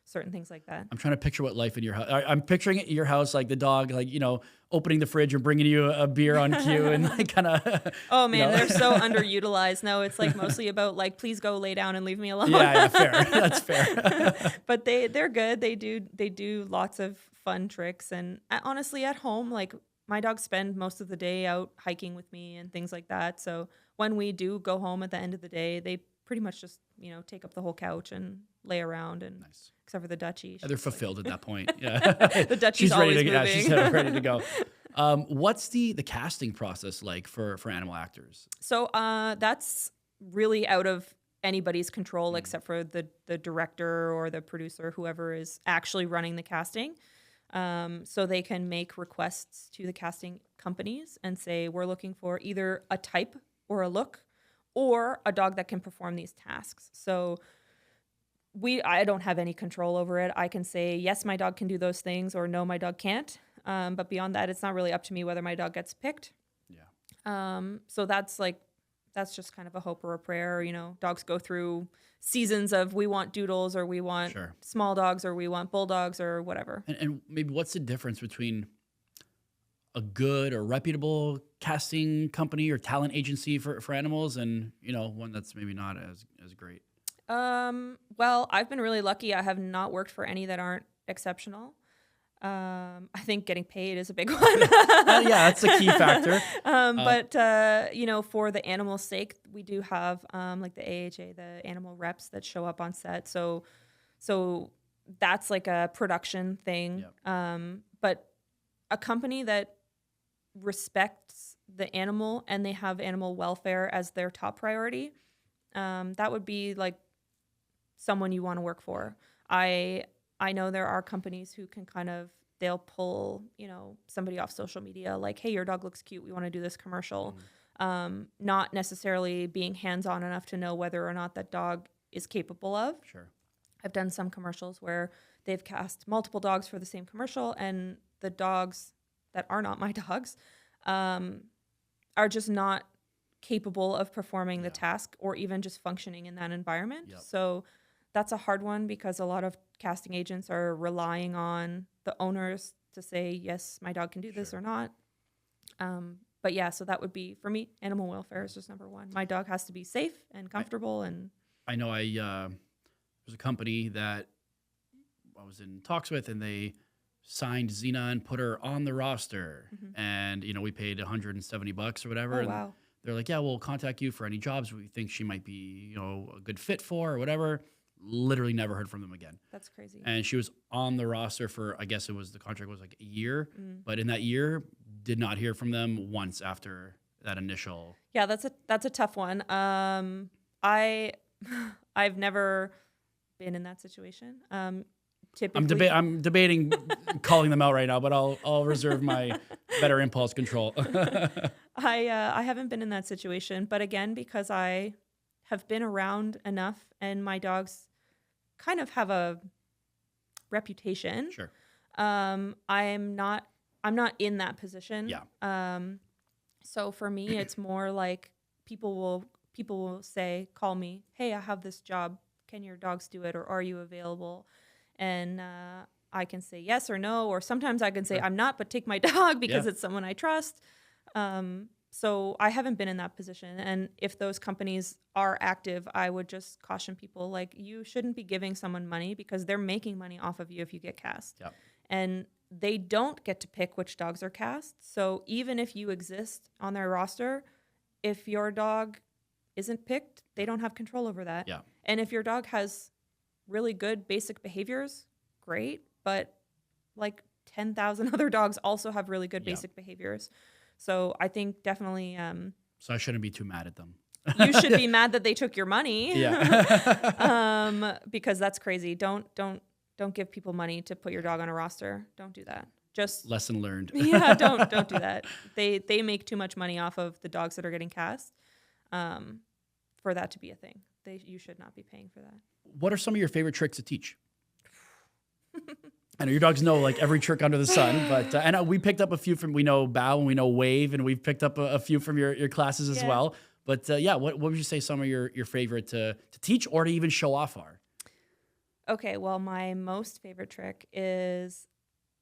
certain things like that. I'm trying to picture what life in your house. I'm picturing it in your house, like the dog, like, opening the fridge and bringing you a beer on cue and like kind of. Oh man, they're so underutilized. No, it's like mostly about like, please go lay down and leave me alone. Yeah, fair. That's fair. But they're good. They do lots of fun tricks, and honestly, at home, like my dogs spend most of the day out hiking with me and things like that. So when we do go home at the end of the day, they pretty much just, take up the whole couch and lay around, and except for the Dutchie. They're fulfilled at that point. Yeah. The Dutchie's always moving. Yeah, she's ready to go. What's the casting process like for animal actors? So that's really out of anybody's control except for the director or the producer, whoever is actually running the casting. So they can make requests to the casting companies and say, we're looking for either a type or a look or a dog that can perform these tasks. So I don't have any control over it. I can say, yes, my dog can do those things, or no, my dog can't. But beyond that, it's not really up to me whether my dog gets picked. Yeah. So that's just kind of a hope or a prayer. Dogs go through seasons of we want doodles, or we want small dogs, or we want bulldogs, or whatever. And maybe what's the difference between a good or reputable casting company or talent agency for animals and, one that's maybe not as great? Well, I've been really lucky. I have not worked for any that aren't exceptional. I think getting paid is a big one. Yeah, that's a key factor. But for the animal's sake, we do have like the AHA, the animal reps that show up on set. So that's like a production thing. Yep. but a company that respects the animal and they have animal welfare as their top priority, that would be like someone you want to work for. I know there are companies who can they'll pull, somebody off social media like, hey, your dog looks cute, we want to do this commercial. Not necessarily being hands-on enough to know whether or not that dog is capable of. Sure. I've done some commercials where they've cast multiple dogs for the same commercial, and the dogs that are not my dogs are just not capable of performing the task or even just functioning in that environment. Yep. So that's a hard one because a lot of casting agents are relying on the owners to say, yes, my dog can do this or not. But yeah, so that would be, for me, animal welfare is just number one. My dog has to be safe and comfortable. I know there's a company that I was in talks with, and they signed Xena and put her on the roster. And, we paid $170 or whatever. Oh, wow. They're like, yeah, we'll contact you for any jobs we think she might be, a good fit for or whatever. Literally never heard from them again. That's crazy. And she was on the roster for, I guess the contract was like a year. But in that year, did not hear from them once after that initial. Yeah, that's a tough one. I've never been in that situation. Typically, I'm debating calling them out right now, but I'll reserve my better impulse control. I haven't been in that situation, but again, because I have been around enough and my dogs kind of have a reputation. Sure. I'm not in that position. Yeah. So for me, it's more like people will say, call me, hey, I have this job. Can your dogs do it? Or are you available? And I can say yes or no. Or sometimes I can say I'm not, but take my dog because it's someone I trust. So I haven't been in that position. And if those companies are active, I would just caution people, like, you shouldn't be giving someone money because they're making money off of you if you get cast. Yep. And they don't get to pick which dogs are cast. So even if you exist on their roster, if your dog isn't picked, they don't have control over that. Yeah. And if your dog has really good basic behaviors, great. But like 10,000 other dogs also have really good basic behaviors. So I think definitely. So I shouldn't be too mad at them. You should be mad that they took your money. Yeah. Because that's crazy. Don't give people money to put your dog on a roster. Don't do that. Just lesson learned. Yeah, don't do that. They make too much money off of the dogs that are getting cast, for that to be a thing. You should not be paying for that. What are some of your favorite tricks to teach? I know your dogs know like every trick under the sun, but and we picked up a few we know bow and we know wave, and we've picked up a few from your classes as well. But what would you say some of your favorite to teach or to even show off are? Okay, well, my most favorite trick is,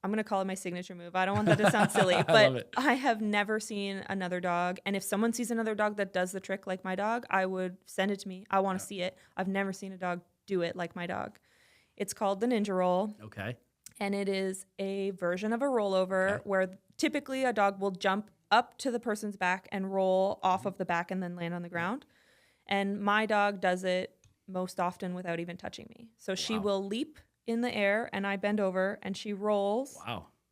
I'm going to call it my signature move. I don't want that to sound silly, but I have never seen another dog. And if someone sees another dog that does the trick like my dog, I would send it to me. I want to see it. I've never seen a dog do it like my dog. It's called the ninja roll. Okay. And it is a version of a rollover where typically a dog will jump up to the person's back and roll off of the back and then land on the ground. And my dog does it most often without even touching me. So she will leap in the air and I bend over and she rolls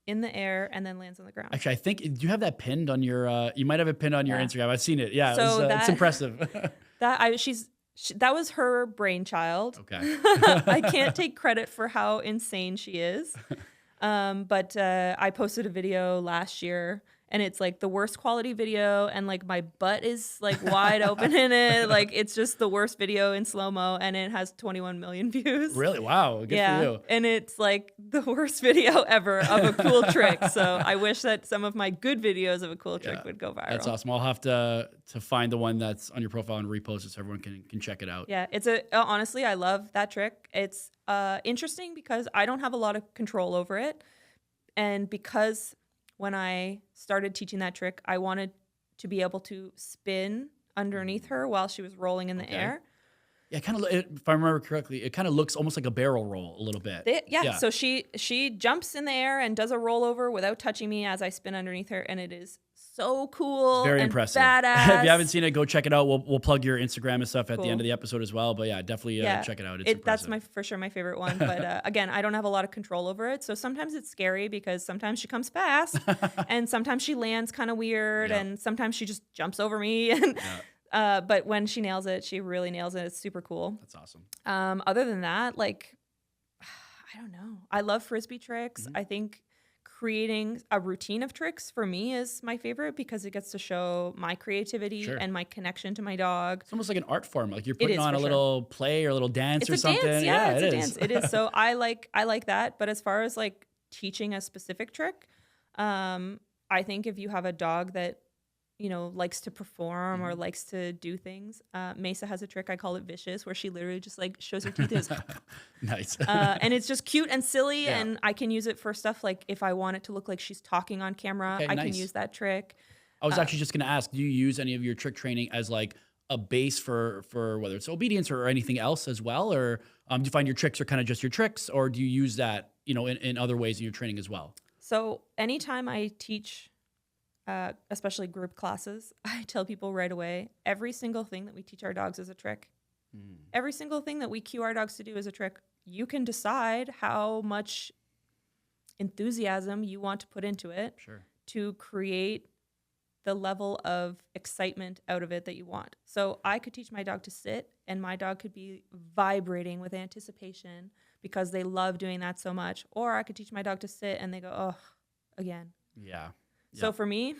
in the air and then lands on the ground. Actually, I think, do you have that pinned on your, you might have it pinned on your Instagram. I've seen it. Yeah, so it's impressive. That was her brainchild. Okay. I can't take credit for how insane she is. But I posted a video last year and it's like the worst quality video and like my butt is like wide open in it. Like it's just the worst video in slow-mo and it has 21 million views. Really? Wow. Good for you. And it's like the worst video ever of a cool trick. So I wish that some of my good videos of a cool trick would go viral. That's awesome. I'll have to find the one that's on your profile and repost it so everyone can check it out. Yeah, honestly, I love that trick. It's interesting because I don't have a lot of control over it. And because when I started teaching that trick, I wanted to be able to spin underneath her while she was rolling in the air. Yeah, kind of. If I remember correctly, it kind of looks almost like a barrel roll a little bit. Yeah. So she jumps in the air and does a rollover without touching me as I spin underneath her, and it is so cool. Very and impressive. Badass. If you haven't seen it, go check it out. We'll plug your Instagram and stuff at the end of the episode as well. But yeah, definitely check it out. It's that's impressive. for sure my favorite one. But again, I don't have a lot of control over it, so sometimes it's scary because sometimes she comes fast, and sometimes she lands kind of weird, and sometimes she just jumps over me. And but when she nails it, she really nails it. It's super cool. That's awesome. Other than that, like, I don't know. I love Frisbee tricks. I think creating a routine of tricks for me is my favorite because it gets to show my creativity and my connection to my dog. It's almost like an art form. Like you're putting on a little play or a little dance or something. Dance. Yeah, it's a dance. It is. So I like that. But as far as like teaching a specific trick, I think if you have a dog that likes to perform or likes to do things. Mesa has a trick, I call it vicious, where she literally just like shows her teeth. Is nice. And it's just cute and silly, and I can use it for stuff like if I want it to look like she's talking on camera, I can use that trick. I was actually just going to ask, do you use any of your trick training as like a base for whether it's obedience or anything else as well? Or do you find your tricks are kind of just your tricks, or do you use that, in other ways in your training as well? So anytime I teach, especially group classes, I tell people right away, every single thing that we teach our dogs is a trick. Every single thing that we cue our dogs to do is a trick. You can decide how much enthusiasm you want to put into it to create the level of excitement out of it that you want. So I could teach my dog to sit, and my dog could be vibrating with anticipation because they love doing that so much. Or I could teach my dog to sit, and they go, oh, again. Yeah. So for me,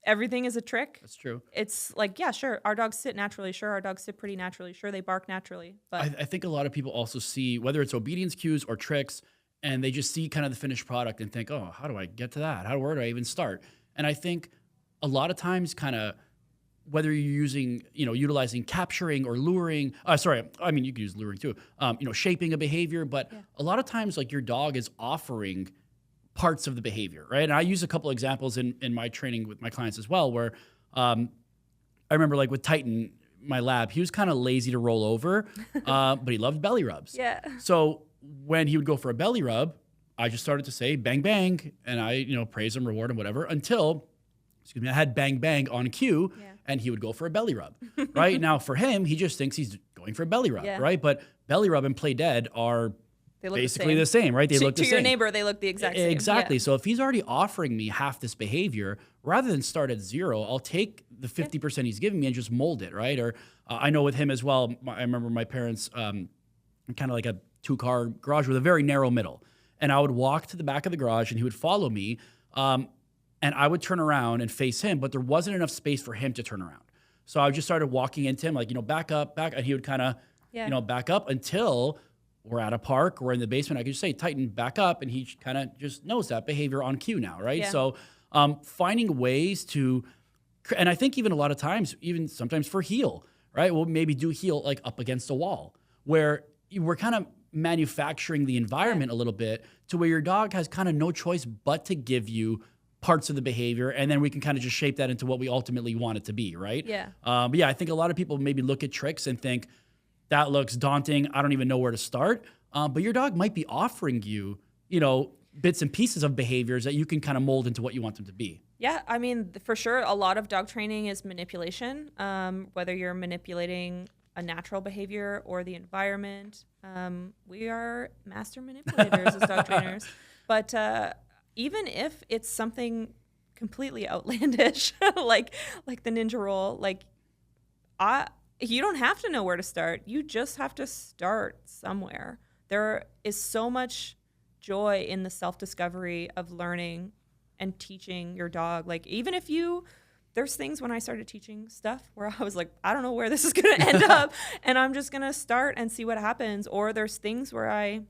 everything is a trick. That's true. It's like, yeah, sure, our dogs sit naturally. Sure, our dogs sit pretty naturally. Sure, they bark naturally. But I think a lot of people also see, whether it's obedience cues or tricks, and they just see kind of the finished product and think, oh, how do I get to that? Where do I even start? And I think a lot of times kind of whether you're using, utilizing capturing or luring, you can use luring too, shaping a behavior, but a lot of times like your dog is offering parts of the behavior, right? And I use a couple examples in my training with my clients as well, where I remember like with Titan, my lab, he was kind of lazy to roll over, but he loved belly rubs. Yeah. So when he would go for a belly rub, I just started to say bang, bang, and I, praise him, reward him, whatever, until, I had bang, bang on cue, and he would go for a belly rub, right? Now for him, he just thinks he's going for a belly rub, right? But belly rub and play dead are basically the same, right? They look the same. To your neighbor, they look the exact same. Exactly. Yeah. So if he's already offering me half this behavior, rather than start at zero, I'll take the 50% he's giving me and just mold it, right? Or I know with him as well, I remember my parents, kind of like a 2-car garage with a very narrow middle. And I would walk to the back of the garage and he would follow me. And I would turn around and face him, but there wasn't enough space for him to turn around. So I just started walking into him like, back up, and he would kind of, back up until we're at a park, we're in the basement. I could just say, Titan, back up. And he kind of just knows that behavior on cue now, right? Yeah. So finding ways to, and I think even a lot of times, even sometimes for heel, right? We'll maybe do heel like up against a wall where we're kind of manufacturing the environment a little bit to where your dog has kind of no choice but to give you parts of the behavior, and then we can kind of just shape that into what we ultimately want it to be, right? Yeah. But yeah, I think a lot of people maybe look at tricks and think, that looks daunting, I don't even know where to start. But your dog might be offering you, bits and pieces of behaviors that you can kind of mold into what you want them to be. Yeah, I mean, for sure, a lot of dog training is manipulation, whether you're manipulating a natural behavior or the environment. We are master manipulators as dog trainers. But even if it's something completely outlandish, like the ninja roll, you don't have to know where to start. You just have to start somewhere. There is so much joy in the self-discovery of learning and teaching your dog. Like, even if there's things when I started teaching stuff where I was like, I don't know where this is going to end up, and I'm just going to start and see what happens. Or there's things where I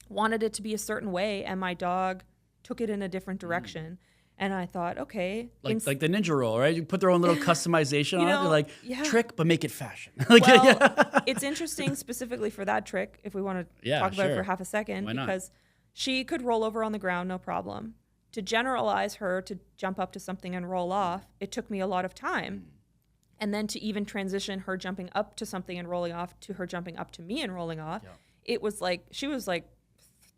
wanted it to be a certain way and my dog took it in a different direction. And I thought, okay. Like the ninja roll, right? You put their own little customization on it. They're like, trick, but make it fashion. It's interesting specifically for that trick, if we want to talk about it for half a second, because she could roll over on the ground, no problem. To generalize her to jump up to something and roll off, it took me a lot of time. And then to even transition her jumping up to something and rolling off to her jumping up to me and rolling off, it was like, she was like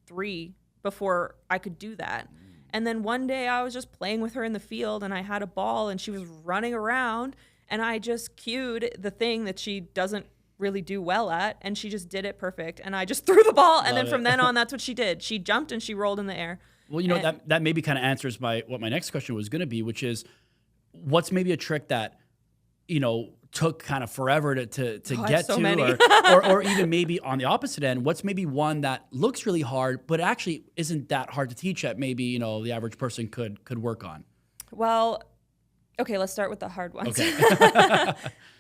3 before I could do that. And then one day I was just playing with her in the field and I had a ball and she was running around and I just cued the thing that she doesn't really do well at, and she just did it perfect. And I just threw the ball, and then from then on, that's what she did. She jumped and she rolled in the air. Well, you know, that maybe kind of answers what my next question was going to be, which is, what's maybe a trick that, you know, took kind of forever to get so to, many. or even maybe on the opposite end, what's maybe one that looks really hard, but actually isn't that hard to teach that maybe, you know, the average person could work on? Well, okay, let's start with the hard ones. Okay.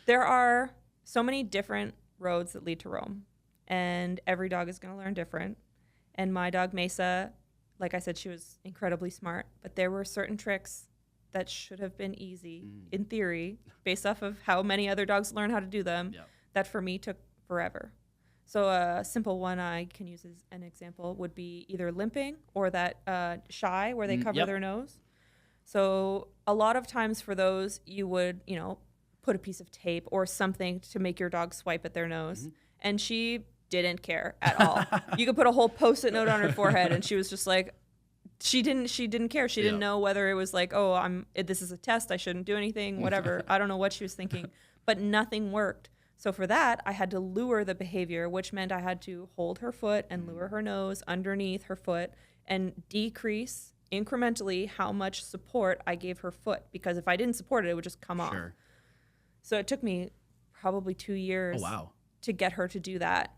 There are so many different roads that lead to Rome, and every dog is going to learn different. And my dog Mesa, like I said, she was incredibly smart, but there were certain tricks that should have been easy in theory, based off of how many other dogs learn how to do them, that for me took forever. So a simple one I can use as an example would be either limping or that shy where they cover their nose. So a lot of times for those, you would, you know, put a piece of tape or something to make your dog swipe at their nose. And she didn't care at all. You could put a whole Post-it note on her forehead and she was just like, she didn't care. She didn't know whether it was like, oh, this is a test, I shouldn't do anything, whatever. I don't know what she was thinking, but nothing worked. So for that, I had to lure the behavior, which meant I had to hold her foot and lure her nose underneath her foot and decrease incrementally how much support I gave her foot, because if I didn't support it, it would just come off. So it took me probably 2 years to get her to do that.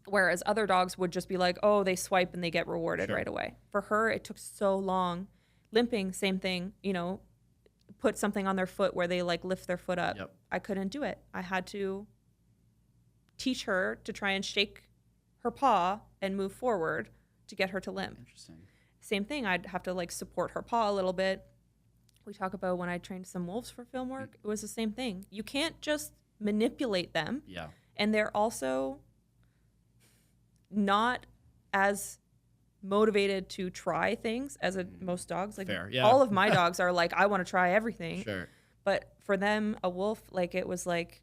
Whereas other dogs would just be like, oh, they swipe and they get rewarded right away. For her, it took so long. Limping, same thing, you know, put something on their foot where they like lift their foot up. I couldn't do it. I had to teach her to try and shake her paw and move forward to get her to limp. Interesting. Same thing, I'd have to like support her paw a little bit. We talk about when I trained some wolves for film work, it was the same thing. You can't just manipulate them. And they're also not as motivated to try things as most dogs. Like all of my dogs are like, I want to try everything. But for them, a wolf, like it was like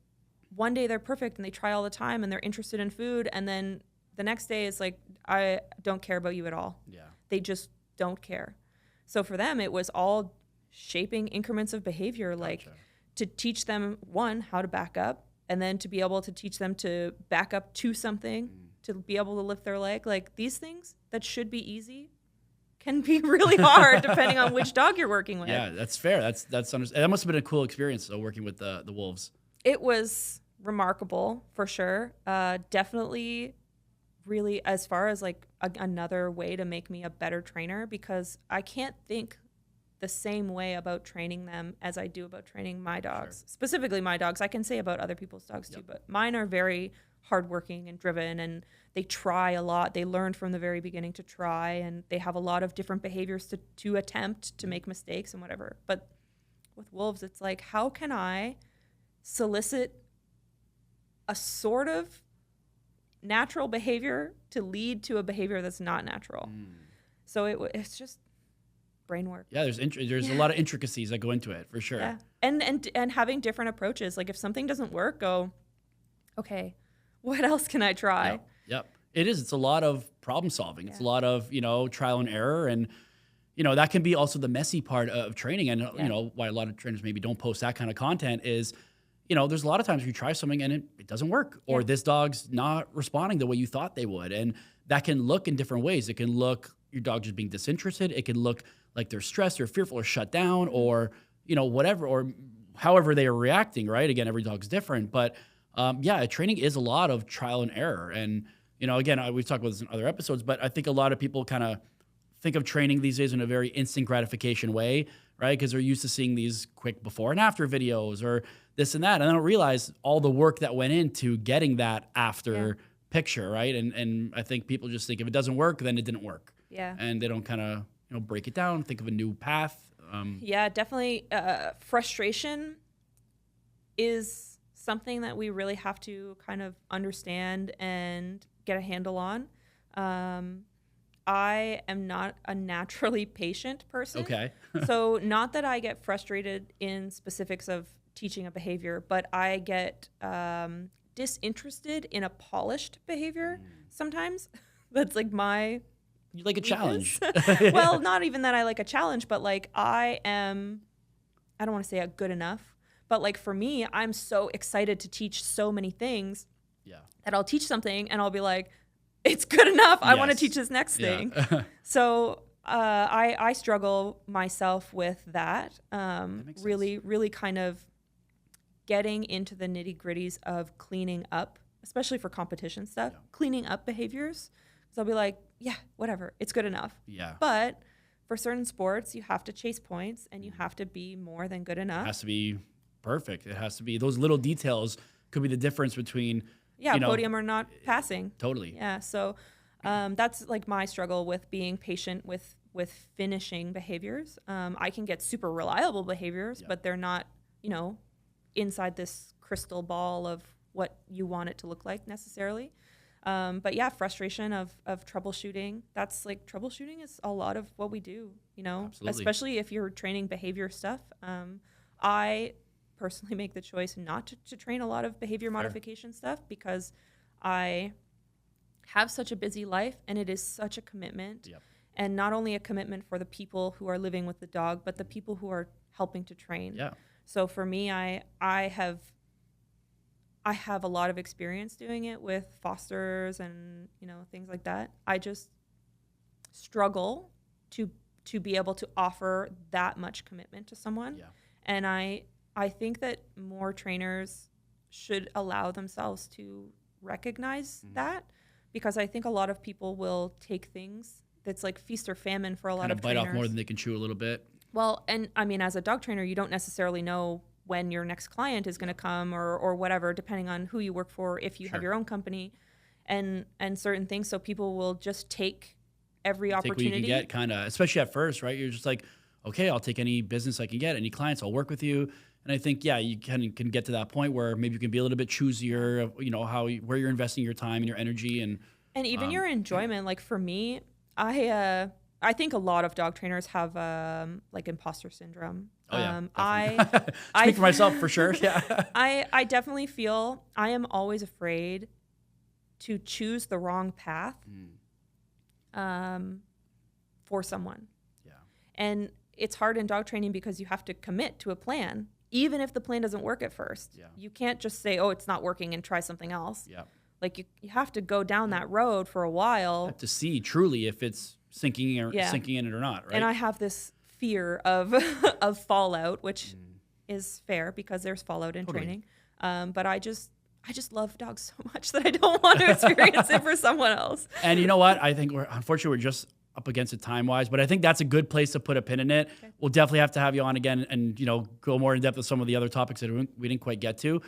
one day they're perfect and they try all the time and they're interested in food. And then the next day it's like, I don't care about you at all. They just don't care. So for them, it was all shaping increments of behavior, like to teach them, one, how to back up, and then to be able to teach them to back up to something, to be able to lift their leg. Like these things that should be easy can be really hard depending on which dog you're working with. Yeah, that's fair. That must have been a cool experience though, working with the wolves. It was remarkable for sure. Definitely really, as far as like another way to make me a better trainer, because I can't think the same way about training them as I do about training my dogs. Specifically my dogs. I can say about other people's dogs too, but mine are very hardworking and driven, and they try a lot. They learned from the very beginning to try, and they have a lot of different behaviors to attempt to make mistakes and whatever. But with wolves, it's like, how can I solicit a sort of natural behavior to lead to a behavior that's not natural? So it's just brain work. Yeah, there's a lot of intricacies that go into it for sure. And having different approaches. Like if something doesn't work, go, okay, what else can I try? It is. It's a lot of problem solving. It's a lot of, you know, trial and error, and you know that can be also the messy part of training. And you know why a lot of trainers maybe don't post that kind of content is, you know, there's a lot of times you try something and it doesn't work, or this dog's not responding the way you thought they would, and that can look in different ways. It can look your dog just being disinterested. It can look like they're stressed or fearful or shut down, or you know whatever, or however they are reacting. Right? Again, every dog's different, but training is a lot of trial and error. And you know, again, we've talked about this in other episodes, but I think a lot of people kind of think of training these days in a very instant gratification way, right? Because they're used to seeing these quick before and after videos or this and that, and they don't realize all the work that went into getting that after picture, right? And I think people just think if it doesn't work, then it didn't work. And they don't kind of, you know, break it down, think of a new path. Definitely. Frustration is something that we really have to kind of understand and get a handle on. I am not a naturally patient person. So not that I get frustrated in specifics of teaching a behavior, but I get disinterested in a polished behavior sometimes. That's like my You like a challenge. well, not even that I like a challenge, but like I don't want to say good enough, but like for me, I'm so excited to teach so many things that I'll teach something and I'll be like, it's good enough. I want to teach this next thing. So I struggle myself with that. Really kind of getting into the nitty gritties of cleaning up, especially for competition stuff, cleaning up behaviors. So I'll be like, yeah, whatever, it's good enough. Yeah. But for certain sports, you have to chase points and you have to be more than good enough. It has to be perfect. It has to be, those little details could be the difference between, podium or not passing. Totally. Yeah. So that's like my struggle with being patient with finishing behaviors. I can get super reliable behaviors, but they're not, inside this crystal ball of what you want it to look like necessarily. But yeah, frustration of troubleshooting. That's like troubleshooting is a lot of what we do, Absolutely. especially if you're training behavior stuff. I personally make the choice not to train a lot of behavior modification stuff because I have such a busy life and it is such a commitment. And not only a commitment for the people who are living with the dog, but the people who are helping to train. So for me, I have a lot of experience doing it with fosters and things like that. I just struggle to be able to offer that much commitment to someone. And I think that more trainers should allow themselves to recognize that, because I think a lot of people will take things that's like feast or famine for a lot of bite trainers. off more than they can chew a little bit. Well, and I mean, as a dog trainer, you don't necessarily know when your next client is going to come or whatever, depending on who you work for, if you have your own company and certain things. So people will just take every opportunity. Take what you can get, kind of, especially at first, right? You're just like, okay, I'll take any business I can get, any clients, I'll work with you. And I think, you can get to that point where maybe you can be a little bit choosier of, where you're investing your time and your energy and even your enjoyment. Like for me, I think a lot of dog trainers have like imposter syndrome. Speak for myself for sure. I definitely feel I am always afraid to choose the wrong path for someone. And it's hard in dog training because you have to commit to a plan, even if the plan doesn't work at first. You can't just say, oh, it's not working and try something else. Like you have to go down that road for a while to see truly if it's sinking in it or not, right? And I have this fear of of fallout, which is fair because there's fallout in training. But I just love dogs so much that I don't want to experience it for someone else. And you know what? I think unfortunately we're just up against it time-wise, but I think that's a good place to put a pin in it. We'll definitely have to have you on again and go more in depth with some of the other topics that we didn't quite get to.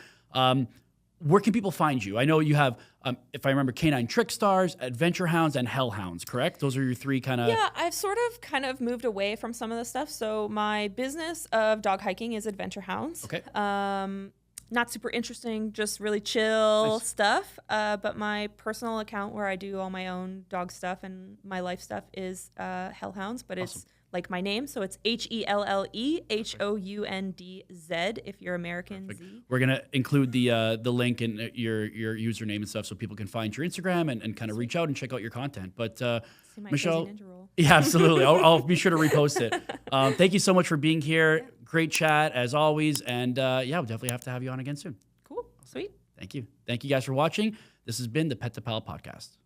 Where can people find you? I know you have, if I remember, Canine Trick Stars, Adventure Hounds, and Hellhounds, correct? Those are your three kind of... Yeah, I've sort of kind of moved away from some of the stuff. So my business of dog hiking is Adventure Hounds. Okay. Not super interesting, just really chill stuff. But my personal account where I do all my own dog stuff and my life stuff is Hellhoundz, but it's like my name. So it's HELLEHOUNDZ if you're American. Z. We're going to include the link in your username and stuff so people can find your Instagram and kind of reach out and check out your content. But Michelle, yeah, absolutely. I'll be sure to repost it. Thank you so much for being here. Great chat as always. And we'll definitely have to have you on again soon. Cool. Sweet. Thank you. Thank you guys for watching. This has been the Pet to Pal podcast.